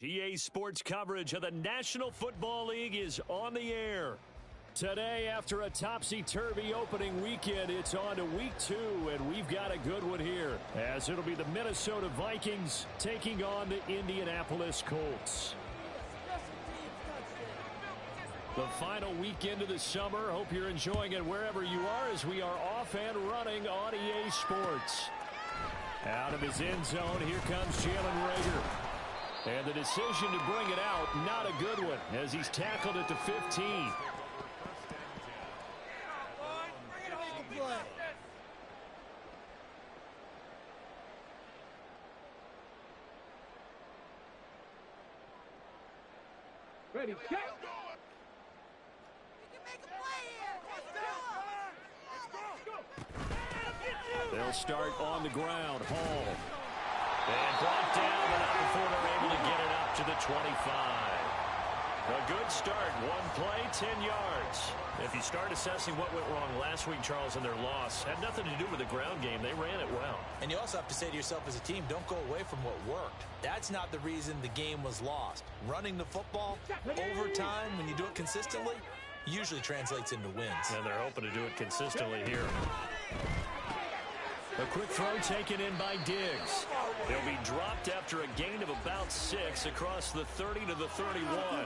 PA Sports coverage of the National Football League is on the air. Today, after a topsy-turvy opening weekend, it's on to week 2, and we've got a good one here, as it'll be the Minnesota Vikings taking on the Indianapolis Colts. The final weekend of the summer. Hope you're enjoying it wherever you are, as we are off and running on EA Sports. Out of his end zone, here comes Jalen Reagor. And the decision to bring it out, not a good one, as he's tackled at the 15. Ready, go! They'll start on the ground. Hall. And brought down, but not before they're able to get it up to the 25. A good start. One play, 10 yards. If you start assessing what went wrong last week, Charles, in their loss, had nothing to do with the ground game. They ran it well. And you also have to say to yourself as a team, don't go away from what worked. That's not the reason the game was lost. Running the football over time, when you do it consistently, usually translates into wins. And they're hoping to do it consistently here. A quick throw taken in by Diggs. They'll be dropped after a gain of about 6 across the 30 to the 31.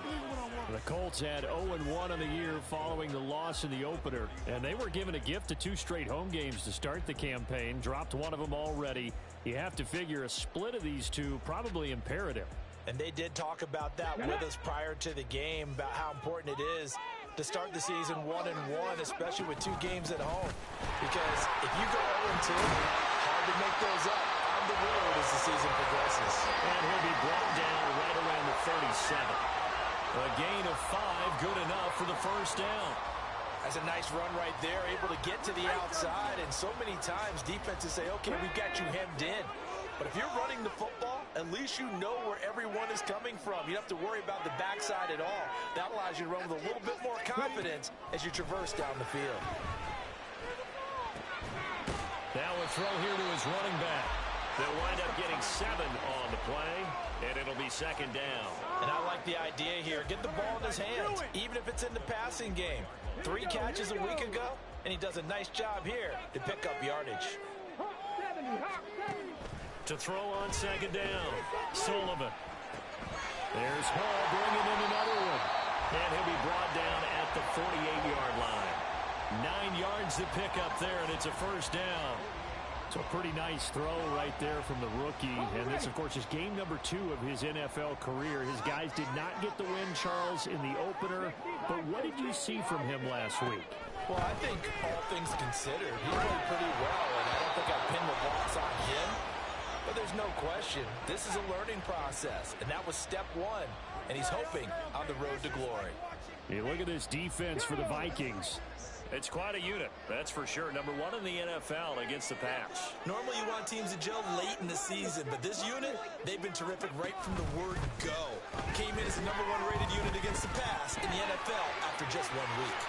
The Colts had 0-1 on the year following the loss in the opener, and they were given a gift of 2 straight home games to start the campaign. Dropped one of them already. You have to figure a split of these two probably imperative. And they did talk about that with us prior to the game, about how important it is to start the season 1-1, especially with 2 games at home. Because if you go 0-2, hard to make those up on the road as the season progresses. And he'll be brought down right around the 37. A gain of 5, good enough for the first down. That's a nice run right there, able to get to the outside. And so many times defenses say, okay, we've got you hemmed in. But if you're running the football, at least you know where everyone is coming from. You don't have to worry about the backside at all. That allows you to run with a little bit more confidence as you traverse down the field. Now a throw here to his running back. They'll wind up getting 7 on the play, and it'll be second down. And I like the idea here. Get the ball in his hands, even if it's in the passing game. 3 catches a week ago, and he does a nice job here to pick up yardage. To throw on second down, Sullivan. There's Hall bringing in another one. And he'll be brought down at the 48-yard line. 9 yards to pick up there, and it's a first down. It's a pretty nice throw right there from the rookie. And this, of course, is game number 2 of his NFL career. His guys did not get the win, Charles, in the opener. But what did you see from him last week? Well, I think all things considered, he played pretty well, and I don't think I pinned the loss on him. But there's no question, this is a learning process, and that was step 1, and he's hoping on the road to glory. You look at this defense for the Vikings. It's quite a unit, that's for sure. Number 1 in the NFL against the pass. Normally you want teams to gel late in the season, but this unit, they've been terrific right from the word go. Came in as the number 1 rated unit against the pass in the NFL after just 1 week.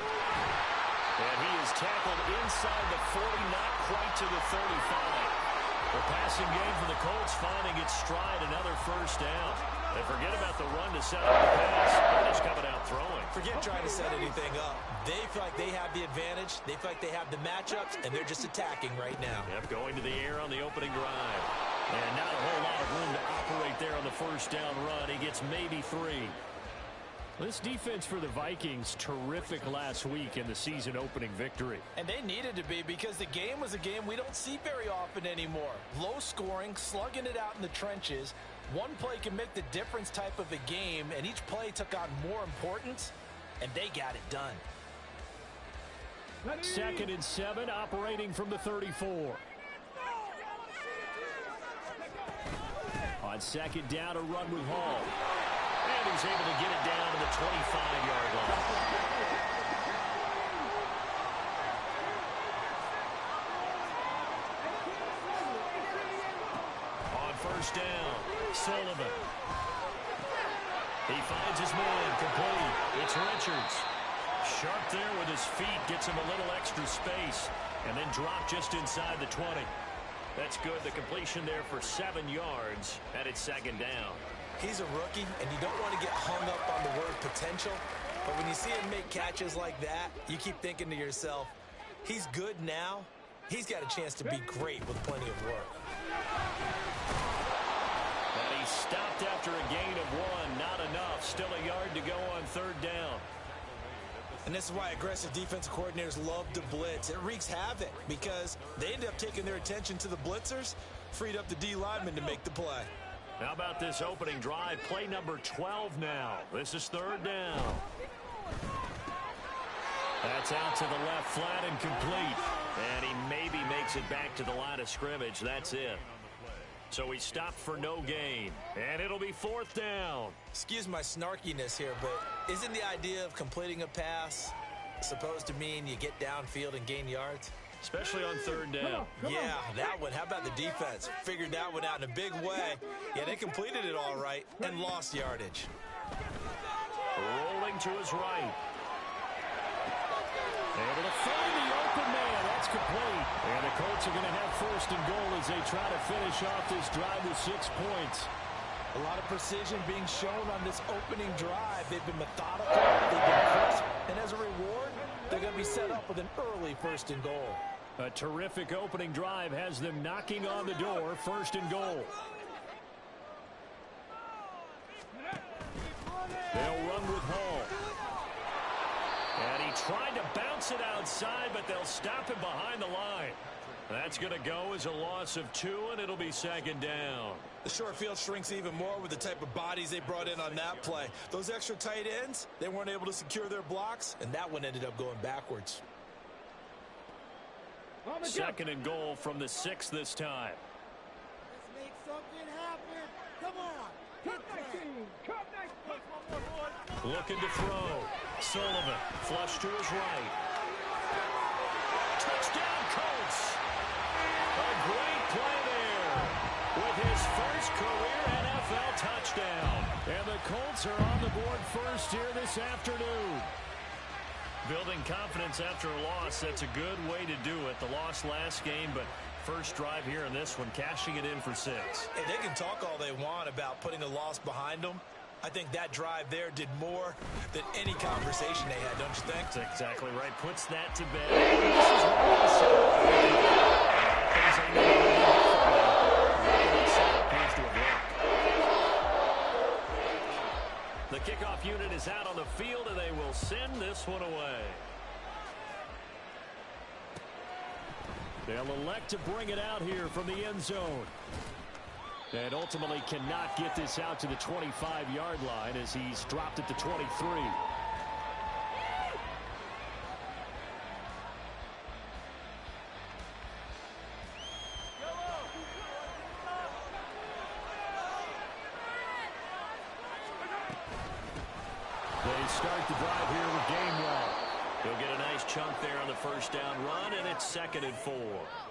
And he is tackled inside the 40, not quite to the 35. The passing game for the Colts finding its stride, another first down. They forget about the run to set up the pass. They're just coming out throwing. Forget trying to set anything up. They feel like they have the advantage. They feel like they have the matchups, and they're just attacking right now. Yep, going to the air on the opening drive. And not a whole lot of room to operate there on the first down run. He gets maybe 3. This defense for the Vikings, terrific last week in the season-opening victory. And they needed to be, because the game was a game we don't see very often anymore. Low scoring, slugging it out in the trenches. One play can make the difference type of a game, and each play took on more importance, and they got it done. 2nd and 7, operating from the 34. On second down, a run with Hall. And he's able to get it down to the 25-yard line. On first down, Sullivan. He finds his man, complete. It's Richards. Sharp there with his feet, gets him a little extra space, and then dropped just inside the 20. That's good. The completion there for 7 yards, and it's second down. He's a rookie, and you don't want to get hung up on the word potential. But when you see him make catches like that, you keep thinking to yourself, he's good now. He's got a chance to be great with plenty of work. And he stopped after a gain of 1. Not enough. Still a yard to go on third down. And this is why aggressive defensive coordinators love to blitz. It wreaks havoc because they end up taking their attention to the blitzers, freed up the D lineman to make the play. How about this opening drive? Play number 12 now. This is third down. That's out to the left, flat and complete. And he maybe makes it back to the line of scrimmage. That's it. So he stopped for no gain. And it'll be fourth down. Excuse my snarkiness here, but isn't the idea of completing a pass supposed to mean you get downfield and gain yards? Especially on third down. Yeah, that one. How about the defense? Figured that one out in a big way. Yeah, they completed it all right and lost yardage. Rolling to his right. Able to find the open man. That's complete. And the Colts are going to have first and goal as they try to finish off this drive with 6 points. A lot of precision being shown on this opening drive. They've been methodical. They've been crisp. And as a reward, they're going to be set up with an early first and goal. A terrific opening drive has them knocking on the door. First and goal. They'll run with Hall. And he tried to bounce it outside, but they'll stop him behind the line. That's going to go as a loss of 2, and it'll be second down. The short field shrinks even more with the type of bodies they brought in on that play. Those extra tight ends, they weren't able to secure their blocks, and that one ended up going backwards. Second and goal from the 6 this time. Let's make something happen. Come on. Looking to throw. Sullivan, flush to his right. Touchdown, Colts. A great play there with his first career NFL touchdown. And the Colts are on the board first here this afternoon. Building confidence after a loss, that's a good way to do it. The loss last game, but first drive here in this one, cashing it in for 6. Hey, they can talk all they want about putting a loss behind them. I think that drive there did more than any conversation they had, don't you think? That's exactly right. Puts that to bed. This is what we'll see. The kickoff unit is out on the field, and they will send this one away. They'll elect to bring it out here from the end zone. And ultimately cannot get this out to the 25-yard line as he's dropped at the 23. They start the drive here with Gainwell. He'll get a nice chunk there on the first down run, and it's 2nd and 4.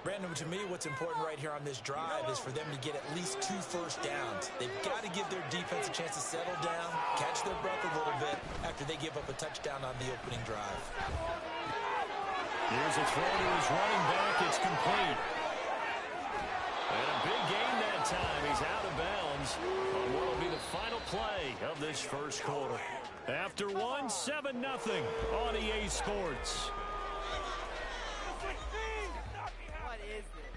Brandon, to me, what's important right here on this drive is for them to get at least 2 first downs. They've got to give their defense a chance to settle down, catch their breath a little bit after they give up a touchdown on the opening drive. Here's a throw to his running back. It's complete. And a big gain that time. He's out of bounds on what will be the final play of this first quarter. After 1, 7-0 on EA Sports. What is this?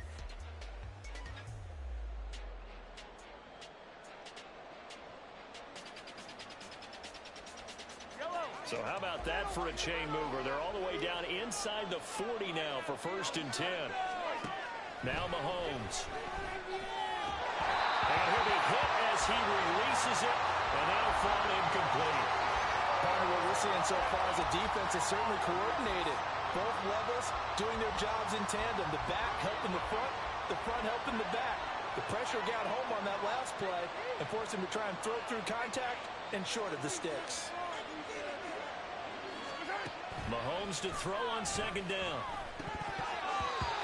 So how about that for a chain mover? They're all the way down inside the 40 now for 1st and 10. Now Mahomes. And he'll be hit as he releases it, and that'll fall incomplete. Part of what we're seeing so far is the defense is certainly coordinated. Both levels doing their jobs in tandem. The back helping the front helping the back. The pressure got home on that last play and forced him to try and throw through contact and short of the sticks. Mahomes to throw on 2nd down.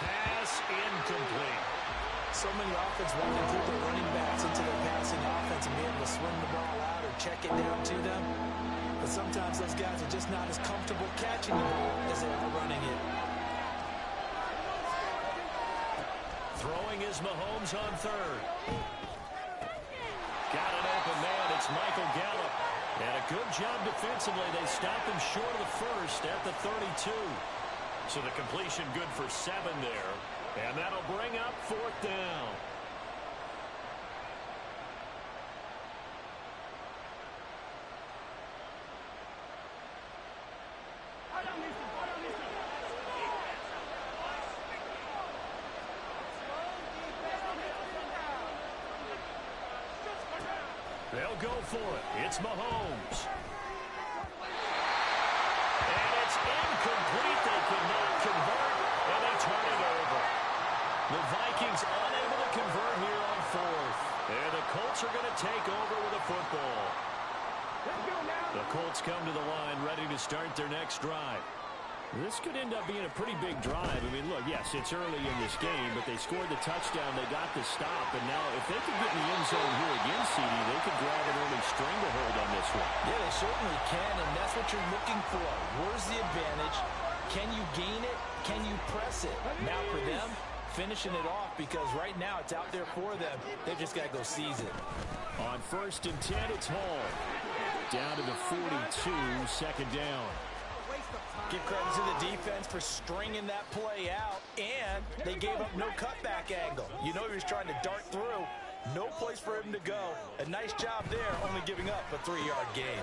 Pass incomplete. So many offenses want to include their running backs into their passing offense and be able to swing the ball out or check it down to them. But sometimes those guys are just not as comfortable catching the ball as they are running it. Throwing is Mahomes on third. Got an open man. It's Michael Gallup. And a good job defensively. They stopped him short of the first at the 32. So the completion good for 7 there. And that'll bring up 4th down. They'll go for it. It's Mahomes. And it's incomplete. They could not convert, and they turn it over. The Vikings unable to convert here on 4th. And the Colts are going to take over with a football. The Colts come to the line ready to start their next drive. This could end up being a pretty big drive. I mean, look, yes, it's early in this game, but they scored the touchdown. They got the stop. And now if they could get in the end zone here again, CD, they could grab an early stranglehold on this one. Yeah, they certainly can, and that's what you're looking for. Where's the advantage? Can you gain it? Can you press it? Now for them, finishing it off, because right now it's out there for them. They've just got to go seize it. On 1st and 10, it's Hall. Down to the 42, 2nd down. Give credit to the defense for stringing that play out, and they gave up no cutback angle. You know he was trying to dart through. No place for him to go. A nice job there, only giving up a 3-yard gain.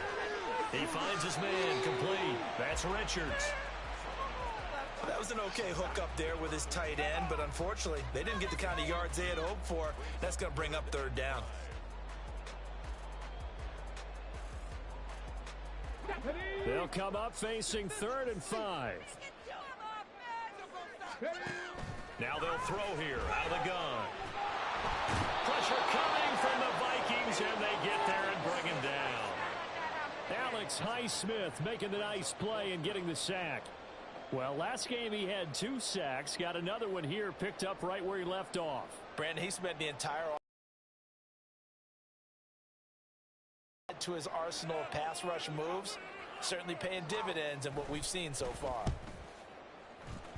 He finds his man complete. That's Richards. That was an okay hook up there with his tight end, but unfortunately, they didn't get the kind of yards they had hoped for. That's going to bring up 3rd down. They'll come up facing 3rd and 5. Now they'll throw here out of the gun. Pressure coming from the Vikings, and they get there and bring him down. Alex Highsmith making the nice play and getting the sack. Well, last game he had 2 sacks. Got another one here picked up right where he left off. Brandon, he spent the entire to his arsenal of pass rush moves, certainly paying dividends in what we've seen so far.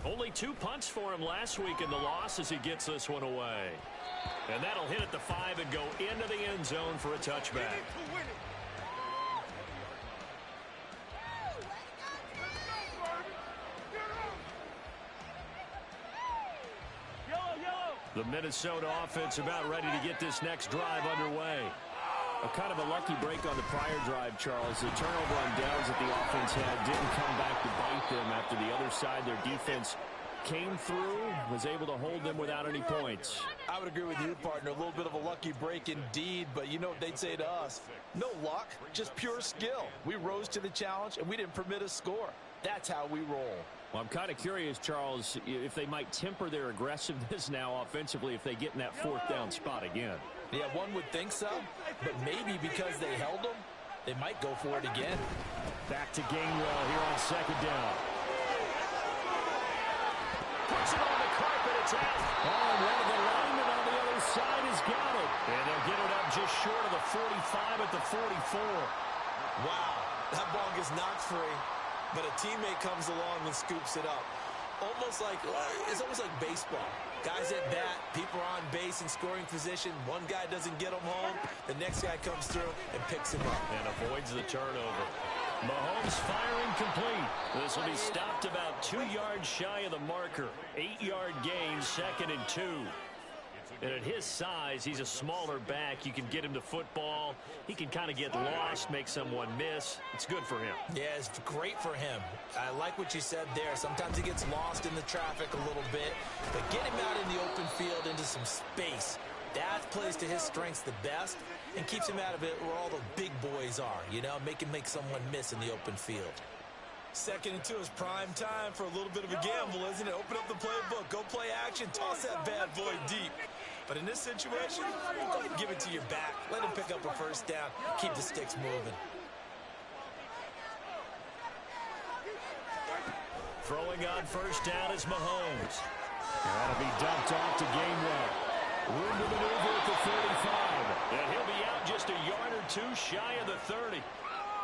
Only 2 punts for him last week in the loss as he gets this one away. And that'll hit at the 5 and go into the end zone for a touchback. The Minnesota offense about ready to get this next drive underway. A kind of a lucky break on the prior drive, Charles. The turnover on downs that the offense had didn't come back to bite them after the other side. Their defense came through, was able to hold them without any points. I would agree with you, partner. A little bit of a lucky break indeed, but you know what they'd say to us? No luck, just pure skill. We rose to the challenge, and we didn't permit a score. That's how we roll. Well, I'm kind of curious, Charles, if they might temper their aggressiveness now offensively if they get in that 4th down spot again. Yeah, one would think so, but maybe because they held them, they might go for it again. Back to Gainwell here on 2nd down. Puts it on the carpet, it's out. Oh, and one of the linemen on the other side has got it. And they'll get it up just short of the 45 at the 44. Wow, that ball gets knocked free, but a teammate comes along and scoops it up. It's almost like baseball. Guys at bat, people are on base in scoring position. One guy doesn't get him home. The next guy comes through and picks him up. And avoids the turnover. Mahomes firing complete. This will be stopped about 2 yards shy of the marker. 8-yard gain, 2nd and 2. And at his size, he's a smaller back. You can get him to football. He can kind of get lost, make someone miss. It's good for him. Yeah, it's great for him. I like what you said there. Sometimes he gets lost in the traffic a little bit. But get him out in the open field into some space. That plays to his strengths the best and keeps him out of it where all the big boys are. You know, make him make someone miss in the open field. 2nd and 2 is prime time for a little bit of a gamble, isn't it? Open up the playbook. Go play action. Toss that bad boy deep. But in this situation, go ahead and give it to your back. Let him pick up a 1st down. Keep the sticks moving. Throwing on 1st down is Mahomes. That'll be dumped off to Gainwell. Room to maneuver at the 35. And he'll be out just a yard or 2 shy of the 30.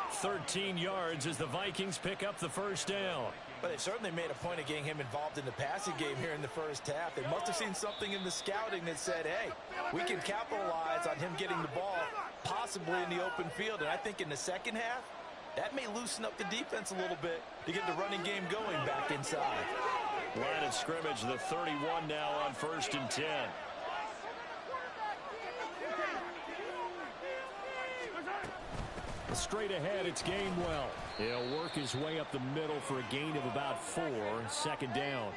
13 yards as the Vikings pick up the 1st down. But they certainly made a point of getting him involved in the passing game here in the first half. They must have seen something in the scouting that said, hey, we can capitalize on him getting the ball possibly in the open field. And I think in the second half, that may loosen up the defense a little bit to get the running game going back inside. Line of scrimmage, the 31 now on 1st and 10. Straight ahead, it's Gainwell. He'll work his way up the middle for a gain of about 4, 2nd down.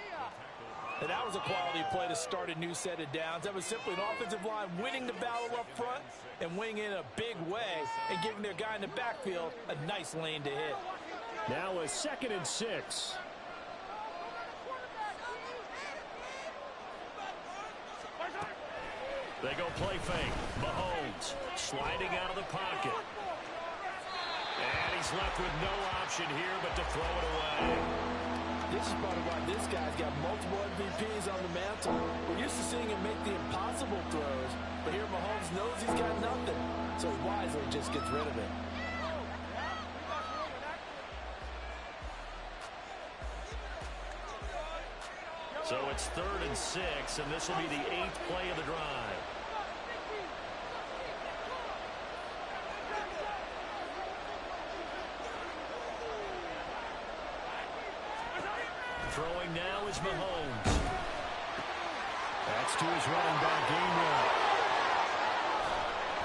And that was a quality play to start a new set of downs. That was simply an offensive line winning the battle up front and winning in a big way and giving their guy in the backfield a nice lane to hit. Now a 2nd and 6. They go play fake. Mahomes sliding out of the pocket. And he's left with no option here but to throw it away. This is part of why this guy's got multiple MVPs on the mantle. We're used to seeing him make the impossible throws, but here Mahomes knows he's got nothing, so he wisely just gets rid of it. So it's 3rd and 6, and this will be the 8th play of the drive. Throwing now is Mahomes. That's to his running back, Gainwell.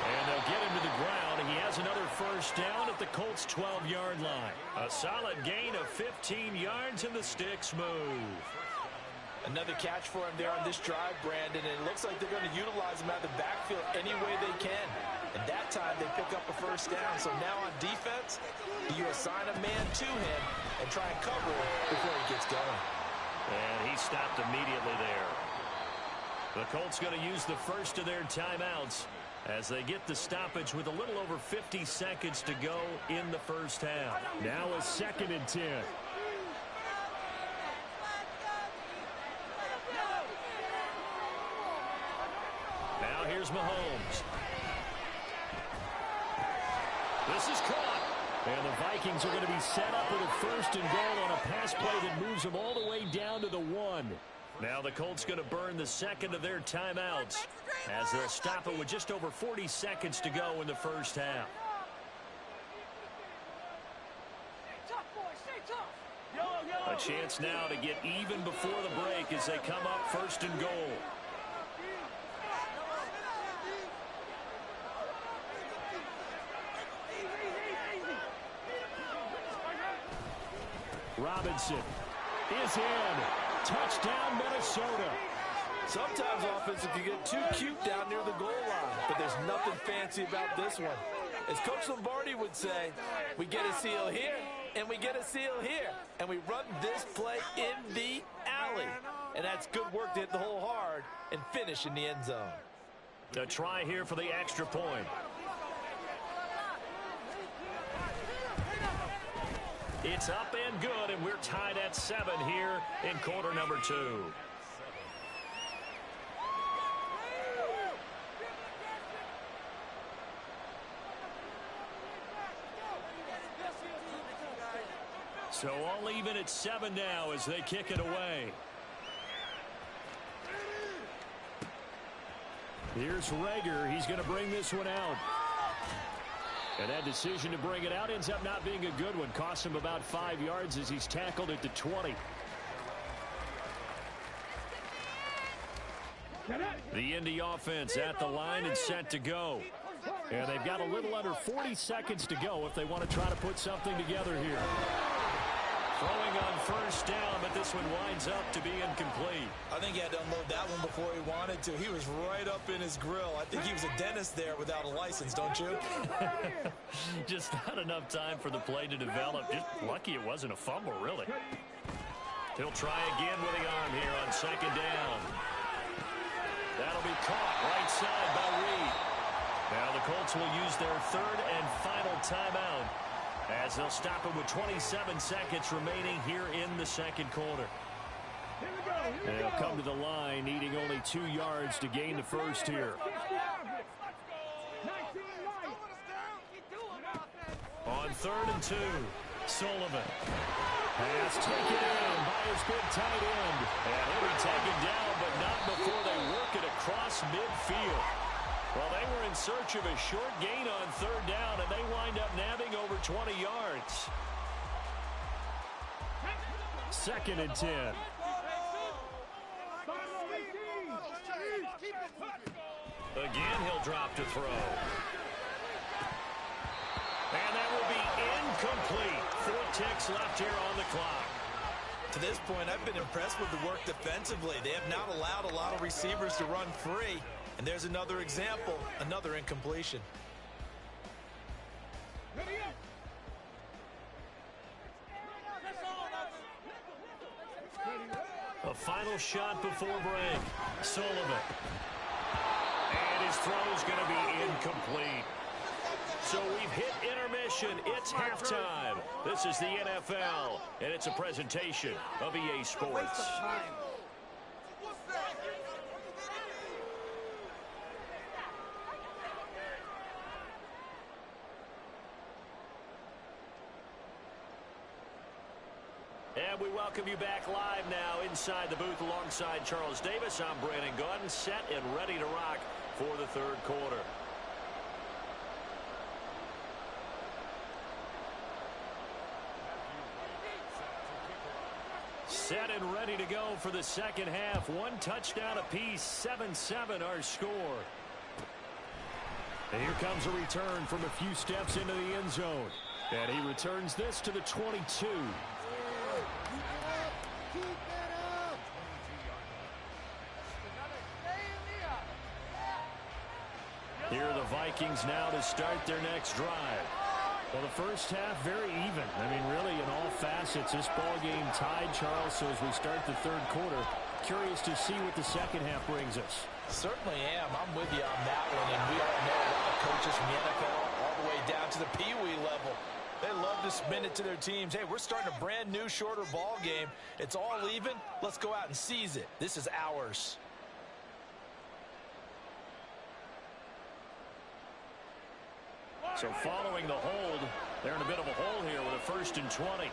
And they'll get him to the ground. He has another 1st down at the Colts' 12-yard line. A solid gain of 15 yards, and the sticks move. Another catch for him there on this drive, Brandon, and it looks like they're going to utilize him out of the backfield any way they can. And that time they pick up a 1st down. So now on defense, you assign a man to him and try and cover him before he gets going. And he stopped immediately there. The Colts going to use the first of their timeouts as they get the stoppage with a little over 50 seconds to go in the first half. Now a 2nd and 10. Now here's Mahomes. This is caught. And the Vikings are going to be set up with a 1st and goal on a pass play that moves them all the way down to the 1. Now the Colts going to burn the 2nd of their timeouts as they'll stop it with just over 40 seconds to go in the first half. A chance now to get even before the break as they come up 1st and goal. Robinson is in. Touchdown, Minnesota. Sometimes offenses can get too cute down near the goal line, but there's nothing fancy about this one. As Coach Lombardi would say, we get a seal here, and we get a seal here, and we run this play in the alley. And that's good work to hit the hole hard and finish in the end zone. A try here for the extra point. It's up and good, and we're tied at 7 here in quarter number 2. So all even at 7 now as they kick it away. Here's Rager. He's going to bring this one out. And that decision to bring it out ends up not being a good one. Costs him about 5 yards as he's tackled at the 20. The Indy offense at the line and set to go. And they've got a little under 40 seconds to go if they want to try to put something together here. Throwing on 1st down, but this one winds up to be incomplete. I think he had to unload that one before he wanted to. He was right up in his grill. I think he was a dentist there without a license, don't you? Just not enough time for the play to develop. Just lucky it wasn't a fumble, really. He'll try again with the arm here on 2nd down. That'll be caught right side by Reed. Now the Colts will use their 3rd and final timeout as they'll stop it with 27 seconds remaining here in the 2nd quarter. They'll come to the line, needing only 2 yards to gain the first here. On 3rd and 2, Sullivan. Pass taken in by his big tight end. And he'll be taken down, but not before they work it across midfield. Well, they were in search of a short gain on third down, and they wind up nabbing over 20 yards. 2nd and 10. Again, he'll drop to throw. And that will be incomplete. 4 ticks left here on the clock. To this point, I've been impressed with the work defensively. They have not allowed a lot of receivers to run free. And there's another example, another incompletion. A final shot before break. Sullivan. And his throw is going to be incomplete. So we've hit intermission. It's halftime. This is the NFL, and it's a presentation of EA Sports. And we welcome you back live now inside the booth alongside Charles Davis. I'm Brandon Gaudin, set and ready to rock for the third quarter. Set and ready to go for the second half. 1 touchdown apiece, 7-7 our score. And here comes a return from a few steps into the end zone. And he returns this to the 22. Here are the Vikings now to start their next drive. Well, the first half, very even. I mean, really, in all facets, this ball game tied, Charles. So as we start the third quarter, curious to see what the second half brings us. Certainly am. I'm with you on that one. And we all know a lot of coaches from the NFL all the way down to the Pee-wee level. They love to spin it to their teams. Hey, we're starting a brand new, shorter ball game. It's all even. Let's go out and seize it. This is ours. So following the hold, they're in a bit of a hole here with a 1st and 20.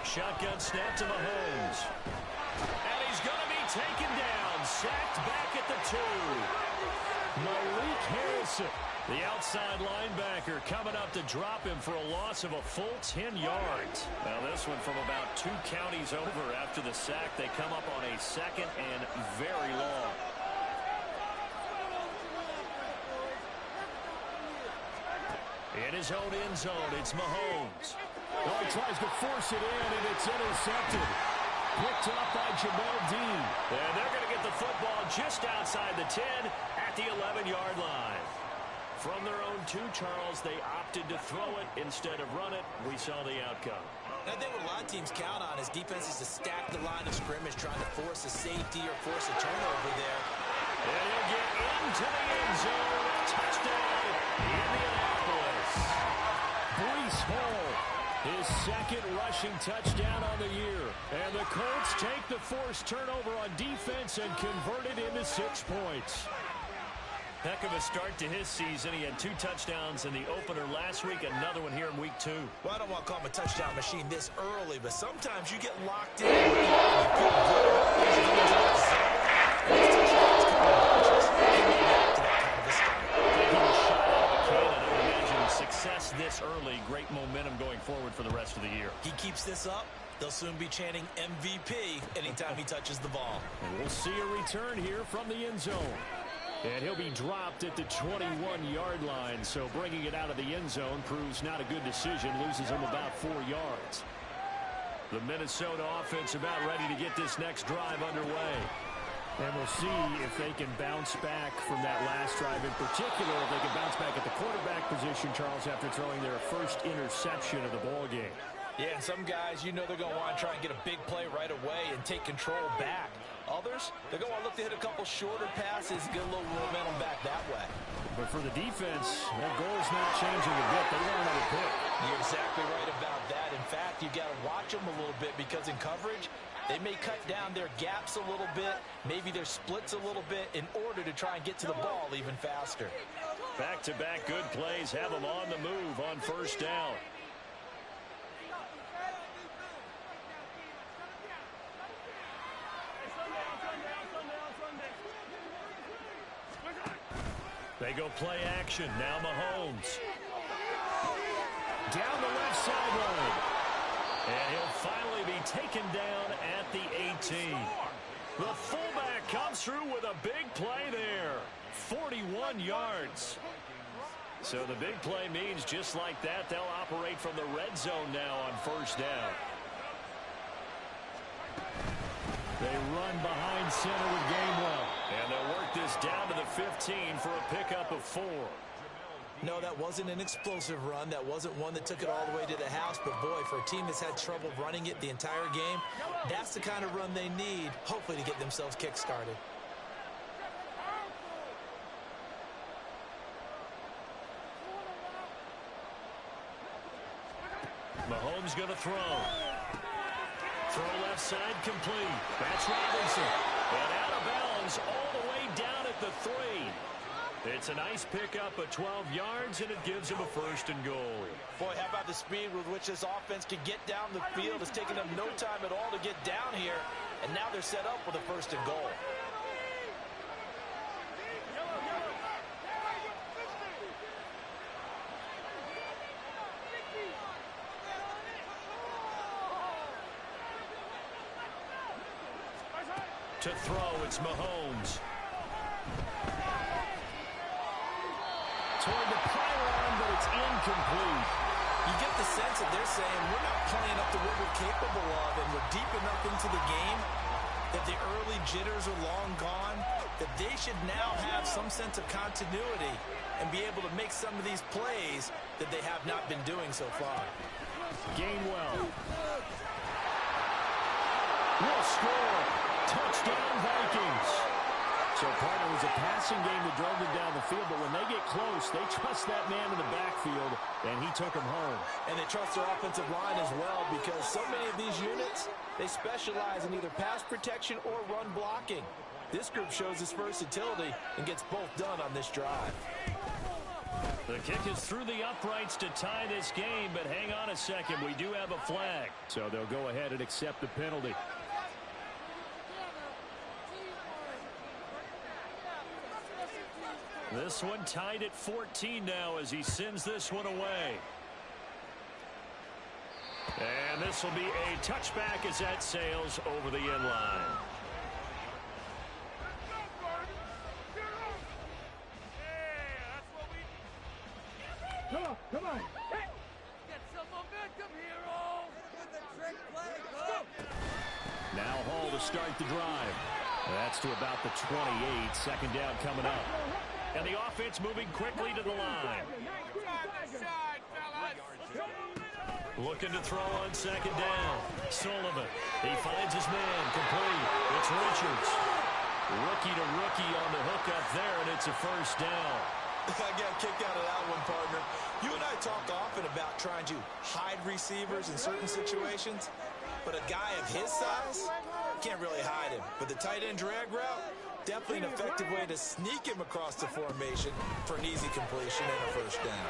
Shotgun snap to Mahomes. And he's going to be taken down. Sacked back at the 2. Malik Harrison, the outside linebacker, coming up to drop him for a loss of a full 10 yards. Now this one from about 2 counties over after the sack. They come up on a 2nd and very long. In his own end zone, it's Mahomes. Oh, he tries to force it in, and it's intercepted. Picked up by Jamel Dean. And they're going to get the football just outside the 10 at the 11-yard line. From their own 2, Charles, they opted to throw it instead of run it. We saw the outcome. I think what a lot of teams count on is defenses to stack the line of scrimmage, trying to force a safety or force a turnover there. And he'll get into the end zone. Touchdown, Indianapolis. Breece Hall, his 2nd rushing touchdown on the year. And the Colts take the forced turnover on defense and convert it into 6 points. Heck of a start to his season. He had 2 touchdowns in the opener last week, another one here in week 2. Well, I don't want to call him a touchdown machine this early, but sometimes you get locked in. You feel success this early, great momentum going forward for the rest of the year. He keeps this up, they'll soon be chanting MVP anytime he touches the ball. And we'll see a return here from the end zone. And he'll be dropped at the 21-yard line, so bringing it out of the end zone proves not a good decision, loses him about 4 yards. The Minnesota offense about ready to get this next drive underway. And we'll see if they can bounce back from that last drive in particular, if they can bounce back at the quarterback position, Charles, after throwing their first interception of the ball game. Yeah, and some guys, you know they're going to want to try and get a big play right away and take control back. Others, they're going to look to hit a couple shorter passes and get a little momentum back that way. But for the defense, that goal's not changing a bit. They want another pick. You're exactly right about that. In fact, you got to watch them a little bit because in coverage, they may cut down their gaps a little bit, maybe their splits a little bit in order to try and get to the ball even faster. Back-to-back good plays have them on the move on first down. They go play action. Now Mahomes. Down the left sideline. And he'll finally be taken down at the 18. The fullback comes through with a big play there. 41 yards. So the big play means just like that, they'll operate from the red zone now on first down. They run behind center with Gainwell. And they'll work this down to the 15 for a pickup of 4. No, that wasn't an explosive run. That wasn't one that took it all the way to the house. But, boy, for a team that's had trouble running it the entire game, that's the kind of run they need, hopefully, to get themselves kick-started. Mahomes going to throw. Throw left side complete. That's Robinson. And out of bounds all the way down at the 3. It's a nice pickup of 12 yards, and it gives him a 1st and goal. Boy, how about the speed with which this offense can get down the field? It's taken them no time at all to get down here, and now they're set up with a 1st and goal. To throw, it's Mahomes. Toward the pylon, but it's incomplete. You get the sense that they're saying we're not playing up to what we're capable of, and we're deep enough into the game that the early jitters are long gone, that they should now have some sense of continuity and be able to make some of these plays that they have not been doing so far. Gainwell. Will score. Touchdown, Vikings. So, partner, it was a passing game that drove them down the field, but when they get close, they trust that man in the backfield, and he took them home. And they trust their offensive line as well, because so many of these units, they specialize in either pass protection or run blocking. This group shows its versatility and gets both done on this drive. The kick is through the uprights to tie this game, but hang on a second. We do have a flag. So they'll go ahead and accept the penalty. This one tied at 14 now as he sends this one away. And this will be a touchback as that sails over the end line. Come on. Hey. Get some momentum, hero. With the trick play. Go. Now Hall to start the drive. That's to about the 28. Second down coming up. And the offense moving quickly to the line. Looking to throw on second down. Sullivan. He finds his man. Complete. It's Richards. Rookie to rookie on the hook up there, and it's a 1st down. I got a kick out of that one, partner. You and I talk often about trying to hide receivers in certain situations, but a guy of his size can't really hide him. But the tight end drag route, definitely an effective way to sneak him across the formation for an easy completion and a 1st down.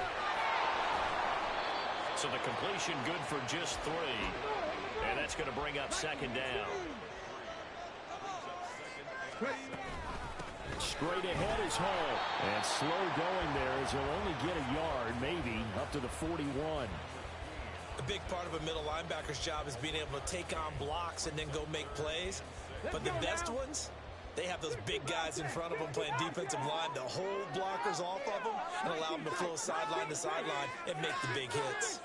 So the completion good for just 3. And that's going to bring up second down. Straight ahead is Hall. And slow going there as he'll only get a yard, maybe, up to the 41. A big part of a middle linebacker's job is being able to take on blocks and then go make plays. But the best ones, they have those big guys in front of them playing defensive line to hold blockers off of them and allow them to flow sideline to sideline and make the big hits.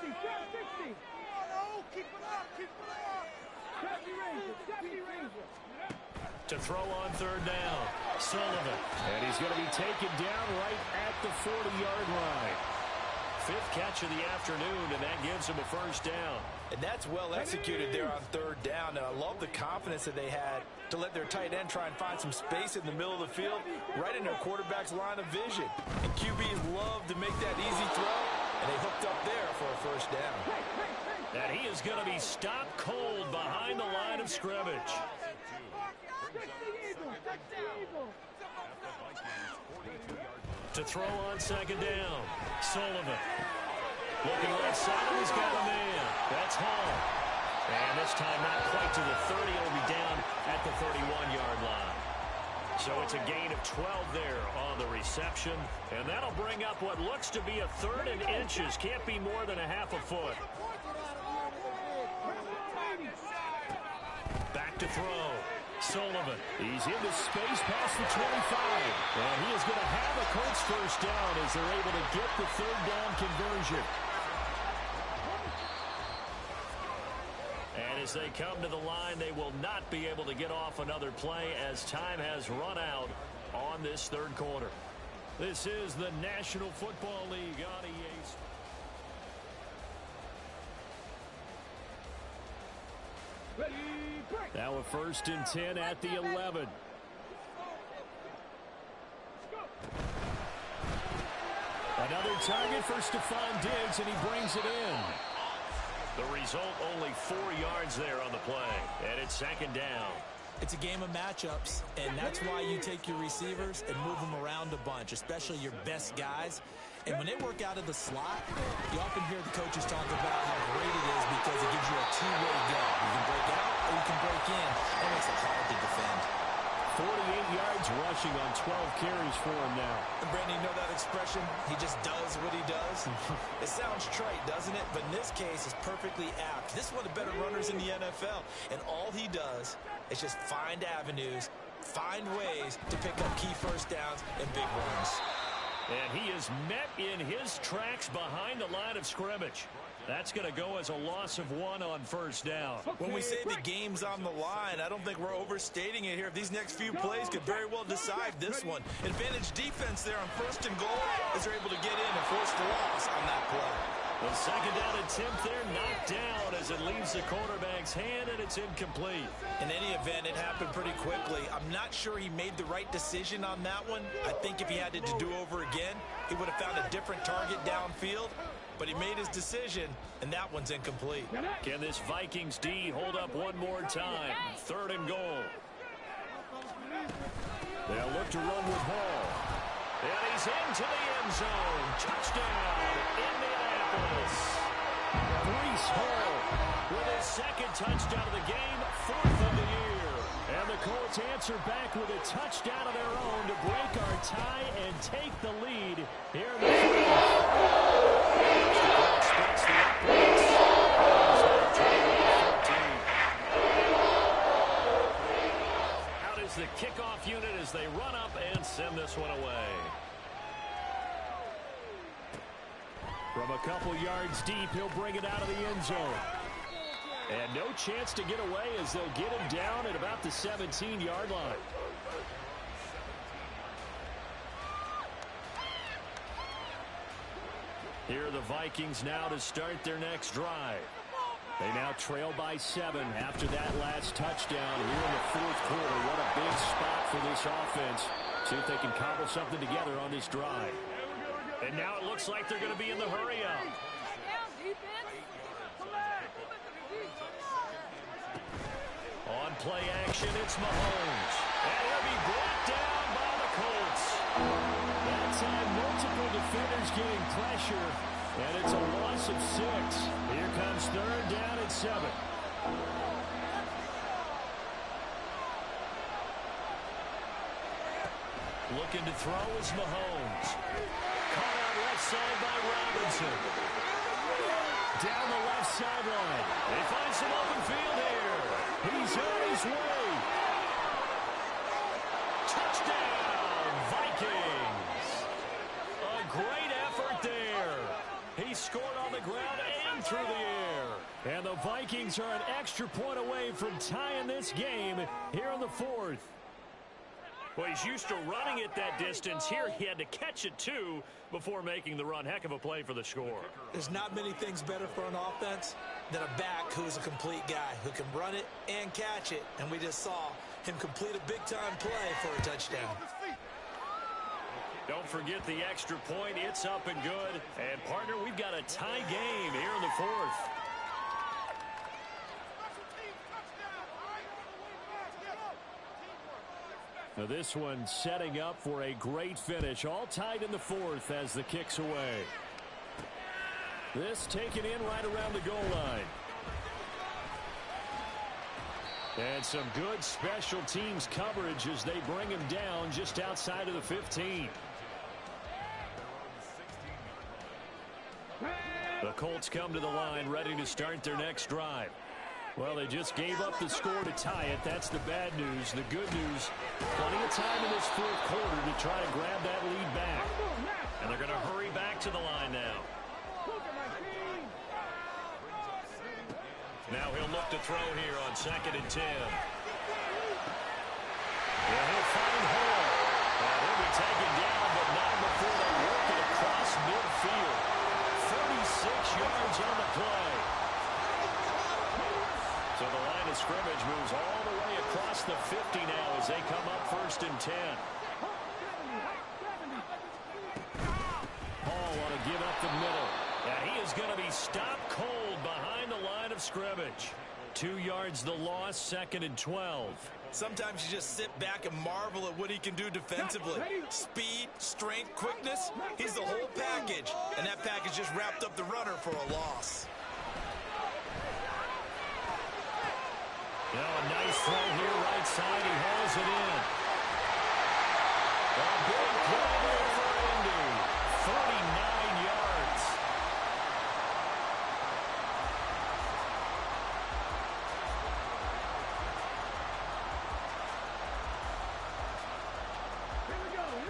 To throw on third down, Sullivan. And he's going to be taken down right at the 40-yard line. 5th catch of the afternoon, and that gives him a 1st down. And that's well executed there on third down. And I love the confidence that they had to let their tight end try and find some space in the middle of the field, right in their quarterback's line of vision. And QBs love to make that easy throw, and they hooked up there for a 1st down. And he is going to be stopped cold behind the line of scrimmage. To throw on second down, Sullivan. Looking right side, and he's got a man. That's Hall. And this time not quite to the 30. It'll be down at the 31-yard line. So it's a gain of 12 there on the reception. And that'll bring up what looks to be a 3rd and inches. Can't be more than a half a foot. Back to throw. Sullivan. He's into space past the 25. And he is going to have a Colts first down as they're able to get the 3rd down conversion. And as they come to the line, they will not be able to get off another play as time has run out on this 3rd quarter. This is the National Football League on EA Sports. Now a 1st and 10 at the 11. Another target for Stephon Diggs, and he brings it in. The result, only 4 yards there on the play, and it's 2nd down. It's a game of matchups, and that's why you take your receivers and move them around a bunch, especially your best guys. And when they work out of the slot, you often hear the coaches talk about how great it is because it gives you a two-way go. You can break out or you can break in. That makes it hard to defend. 48 yards rushing on 12 carries for him now. And Brandon, you know that expression? He just does what he does. It sounds trite, doesn't it? But in this case, it's perfectly apt. This is one of the better runners in the NFL. And all he does is just find avenues, find ways to pick up key first downs and big runs. And he is met in his tracks behind the line of scrimmage. That's going to go as a loss of 1 on 1st down. When we say the game's on the line, I don't think we're overstating it here. These next few plays could very well decide this one. Advantage defense there on 1st and goal as they're able to get in and force the loss on that play. The 2nd down attempt there knocked down as it leaves the quarterback's hand, and it's incomplete. In any event, it happened pretty quickly. I'm not sure he made the right decision on that one. I think if he had to do over again, he would have found a different target downfield. But he made his decision, and that one's incomplete. Can this Vikings D hold up one more time? 3rd and goal. They'll look to run with Hall. And he's into the end zone. Touchdown, Indianapolis. Breece Hall with his 2nd touchdown of the game, 4th of the year. And the Colts answer back with a touchdown of their own to break our tie and take the lead here in the 4th. Out is the kickoff unit as they run up and send this one away. From a couple yards deep, he'll bring it out of the end zone. And no chance to get away as they'll get him down at about the 17-yard line. Here are the Vikings now to start their next drive. They now trail by 7 after that last touchdown here in the 4th quarter. What a big spot for this offense. See if they can cobble something together on this drive. And now it looks like they're going to be in the hurry-up. On play action, it's Mahomes. And he'll be brought down by the Colts. That time, multiple defenders getting pressure, and it's a loss of 6. Here comes 3rd down at 7. Looking to throw is Mahomes. Caught out left side by Robinson. Down the left sideline. They find some open field here. He's on his way. Touchdown, Vikings. A great effort there. He scored on the ground and through the air. And the Vikings are an extra point away from tying this game here in the 4th. Well, he's used to running it that distance. Here he had to catch it, too, before making the run. Heck of a play for the score. There's not many things better for an offense than a back who is a complete guy who can run it and catch it. And we just saw him complete a big-time play for a touchdown. Don't forget the extra point. It's up and good. And, partner, we've got a tie game here in the 4th. Now this one setting up for a great finish. All tied in the 4th as the kick's away. This taken in right around the goal line. And some good special teams coverage as they bring him down just outside of the 15. The Colts come to the line ready to start their next drive. Well, they just gave up the score to tie it. That's the bad news. The good news, plenty of time in this fourth quarter to try to grab that lead back. And they're going to hurry back to the line now. Now he'll look to throw here on 2nd and 10. And he'll find Hall. And he'll be taken down, but not before they work it across midfield. 36 yards on the play. So the line of scrimmage moves all the way across the 50 now as they come up 1st and 10. Hall want to give up the middle. And he is going to be stopped cold behind the line of scrimmage. 2 yards the loss, 2nd and 12. Sometimes you just sit back and marvel at what he can do defensively. Speed, strength, quickness, he's the whole package. And that package just wrapped up the runner for a loss. Now a nice throw here, right side. He hauls it in. A big play there for Indy. 49 yards.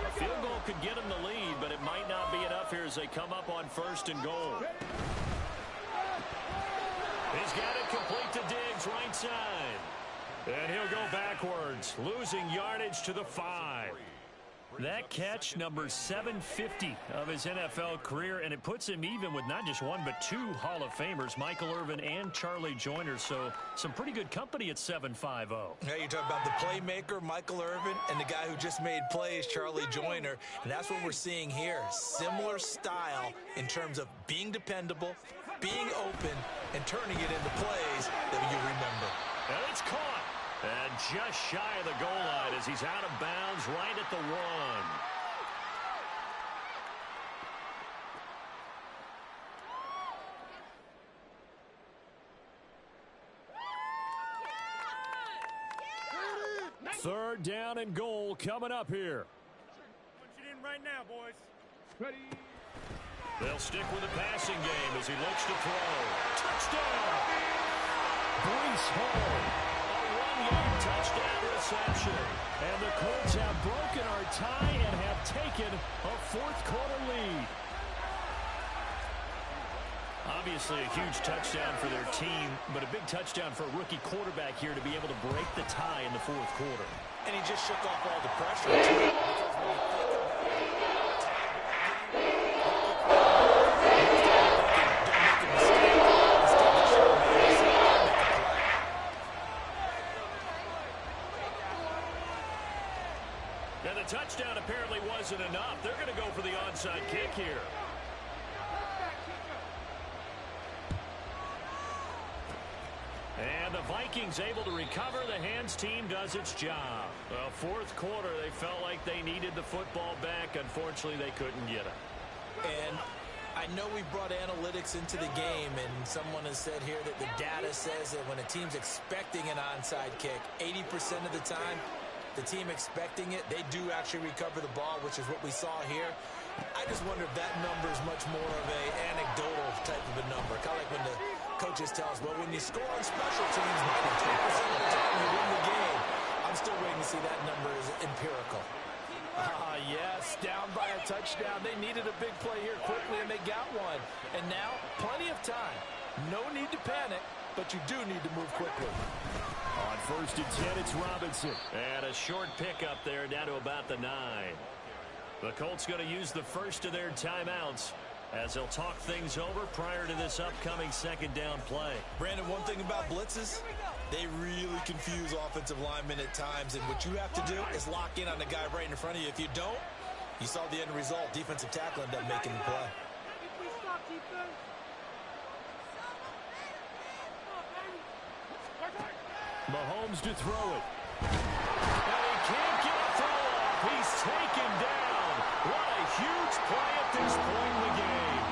A field goal could get him the lead, but it might not be enough here as they come up on 1st and goal. He's got it complete to Diggs, right side. And he'll go backwards, losing yardage to the 5. That catch, number 750 of his NFL career, and it puts him even with not just one but 2 Hall of Famers, Michael Irvin and Charlie Joyner. So some pretty good company at 750. Yeah, you talk about the playmaker, Michael Irvin, and the guy who just made plays, Charlie Joyner. And that's what we're seeing here. Similar style in terms of being dependable, being open, and turning it into plays that you remember. And it's caught. And just shy of the goal line as he's out of bounds right at the 1. Third down and goal coming up here. Punch it in right now, boys. Ready. They'll stick with the passing game as he looks to throw. Touchdown! Breece Hall. A 1-yard touchdown reception. And the Colts have broken our tie and have taken a fourth-quarter lead. Obviously a huge touchdown for their team, but a big touchdown for a rookie quarterback here to be able to break the tie in the fourth quarter. And he just shook off all the pressure, too. And the touchdown apparently wasn't enough. They're going to go for the onside kick here. And the Vikings able to recover. The hands team does its job. Well, fourth quarter, they felt like they needed the football back. Unfortunately, they couldn't get it. And I know we brought analytics into the game, and someone has said here that the data says that when a team's expecting an onside kick, 80% of the time, the team expecting it, they do actually recover the ball, which is what we saw here. I just wonder if that number is much more of an anecdotal type of a number. Kind of like when the coaches tell us, well, when you score on special teams, 92% of the time you win the game. I'm still waiting to see that number is empirical. Yes, down by a touchdown. They needed a big play here quickly, and they got one. And now, plenty of time. No need to panic, but you do need to move quickly. On 1st and 10, it's Robinson. And a short pickup there down to about the 9. The Colts going to use the first of their timeouts as they'll talk things over prior to this upcoming second down play. Brandon, one thing about blitzes, they really confuse offensive linemen at times, and what you have to do is lock in on the guy right in front of you. If you don't, you saw the end result. Defensive tackle ended up making the play. Mahomes to throw it. And he can't get a throw off. He's taken down. What a huge play at this point in the game.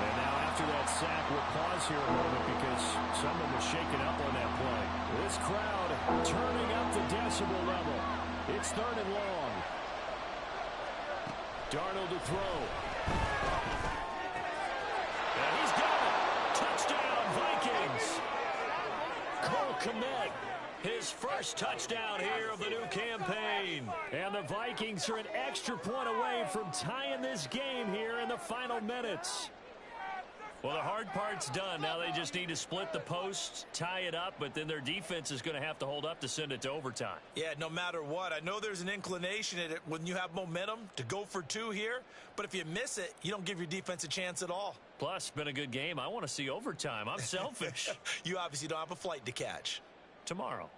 And now after that sack. We'll pause here a moment because someone was shaken up on that play. This crowd turning up the decibel level. It's 3rd and long. Darnold to throw. And he's got it. Touchdown, Vikings. Cole Kmet, his first touchdown here of the new campaign. And the Vikings are an extra point away from tying this game here in the final minutes. Well, the hard part's done. Now they just need to split the posts, tie it up, but then their defense is going to have to hold up to send it to overtime. Yeah, no matter what. I know there's an inclination at it when you have momentum to go for 2 here, but if you miss it, you don't give your defense a chance at all. Plus, been a good game. I want to see overtime. I'm selfish. You obviously don't have a flight to catch. Tomorrow.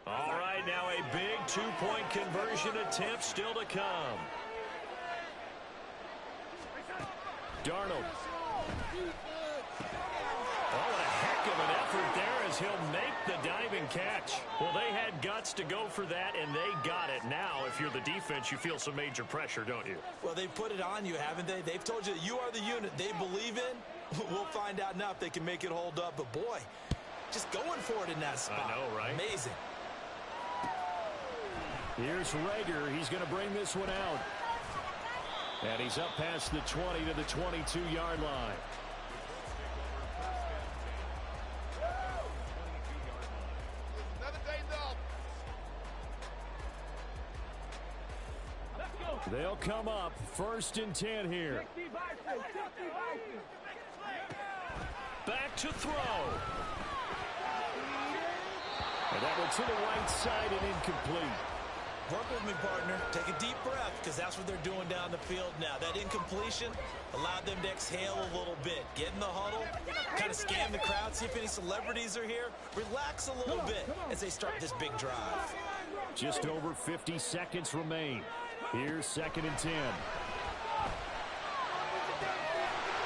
All right, now a big 2-point conversion attempt still to come. Darnold. Oh, a heck of an effort there as he'll make the diving catch. Well, they had guts to go for that, and they got it. Now, if you're the defense, you feel some major pressure, don't you? Well, they put it on you, haven't they? They've told you that you are the unit they believe in. We'll find out now if they can make it hold up. But, boy, just going for it in that spot. I know, right? Amazing. Here's Rager. He's going to bring this one out. And he's up past the 20 to the 22-yard line. They'll come up 1st and 10 here. Back to throw. And that one to the right side and incomplete. Work with me, partner. Take a deep breath because that's what they're doing down the field now. That incompletion allowed them to exhale a little bit. Get in the huddle, kind of scan the crowd, see if any celebrities are here. Relax a little bit as they start this big drive. Just over 50 seconds remain. Here's 2nd and 10.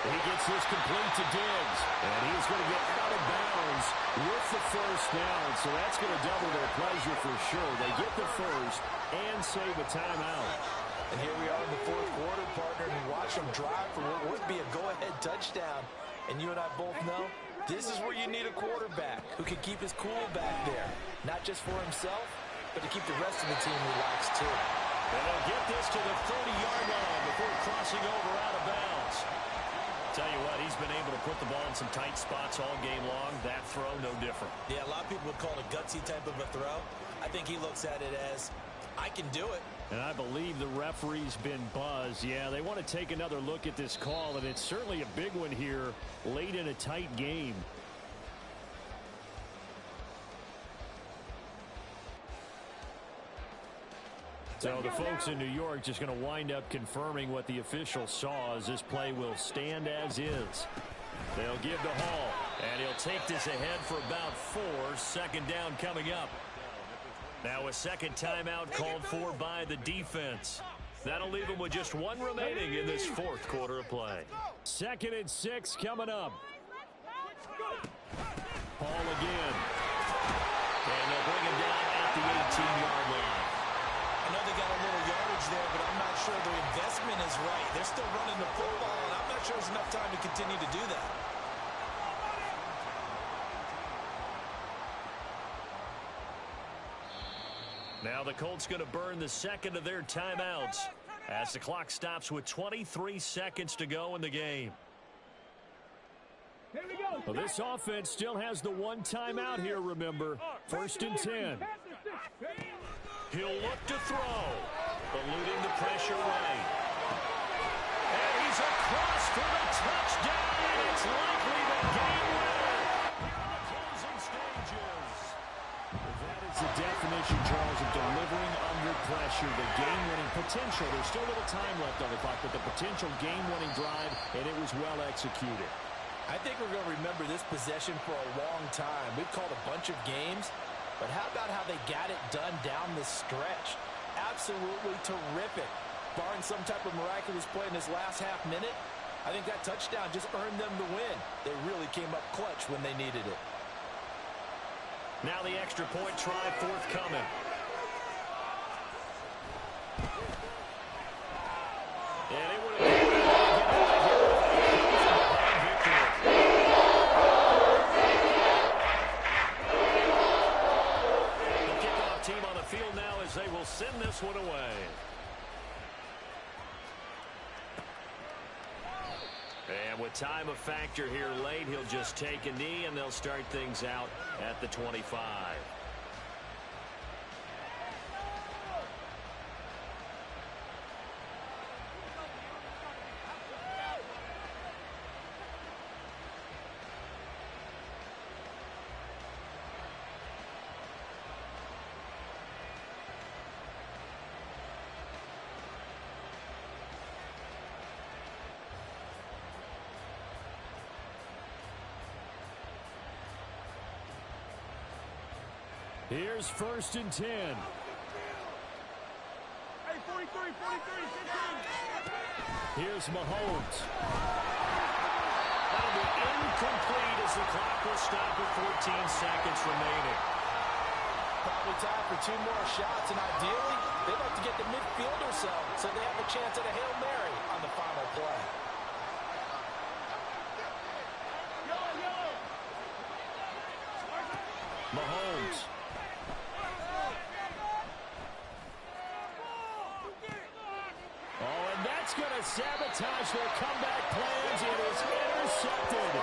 He gets this complete to Diggs, and he's going to get out of bounds with the first down, so that's going to double their pleasure for sure. They get the first and save a timeout. And here we are in the 4th quarter, partner, and watch them drive for what would be a go-ahead touchdown. And you and I both know this is where you need a quarterback who can keep his cool back there, not just for himself, but to keep the rest of the team relaxed too. And they'll get this to the 30-yard line before crossing over out of bounds. Tell you what, he's been able to put the ball in some tight spots all game long. That throw, no different. Yeah, a lot of people would call it a gutsy type of a throw. I think he looks at it as, I can do it. And I believe the referee's been buzzed. Yeah, they want to take another look at this call, and it's certainly a big one here late in a tight game. So the folks in New York just going to wind up confirming what the official saw as this play will stand as is. They'll give to Hall, and he'll take this ahead for about 4. 2nd down coming up. Now a 2nd timeout called for by the defense. That'll leave them with just 1 remaining in this 4th quarter of play. 2nd and 6 coming up. Hall again. And they'll bring him down at the 18-yard line. I know they got a little yardage there, but I'm not sure the investment is right. They're still running the football, and I'm not sure there's enough time to continue to do that. Now the Colts going to burn the 2nd of their timeouts as the clock stops with 23 seconds to go in the game. Here we go. Well, this offense still has the 1 timeout here, remember. 1st and 10. He'll look to throw, eluding the pressure right. And he's across for the touchdown, and it's likely the game winner. Closing stages. That is the definition, Charles, of delivering under pressure. The game-winning potential. There's still a little time left on the clock, but the potential game-winning drive, and it was well executed. I think we're going to remember this possession for a long time. We've called a bunch of games. But how about how they got it done down the stretch? Absolutely terrific. Barring some type of miraculous play in this last half minute, I think that touchdown just earned them the win. They really came up clutch when they needed it. Now the extra point try forthcoming. And it would have been And with time a factor here late, he'll just take a knee, and they'll start things out at the 25. Here's 1st and 10. Hey, 43, 15. Here's Mahomes. That'll be incomplete as the clock will stop with 14 seconds remaining. Probably time for 2 more shots, and ideally, they'd like to get the midfield or so they have a chance at a Hail Mary on the final play. Mahomes. Oh, and that's going to sabotage their comeback plans. It is intercepted.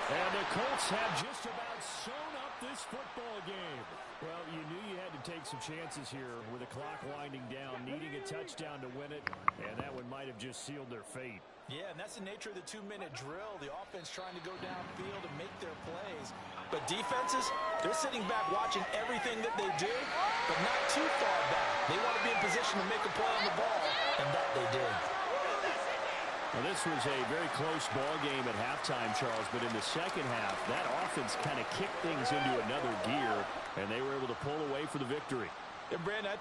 And the Colts have just about sewn up this football game. Well, you knew you had to take some chances here with the clock winding down, needing a touchdown to win it, and that one might have just sealed their fate. Yeah, and that's the nature of the 2-minute drill. The offense trying to go downfield and make their plays. But defenses, they're sitting back watching everything that they do, but not too far back. They want to be in position to make a play on the ball, and that they did. Well, this was a very close ball game at halftime, Charles, but in the second half, that offense kind of kicked things into another gear, and they were able to pull away for the victory. And Brandon,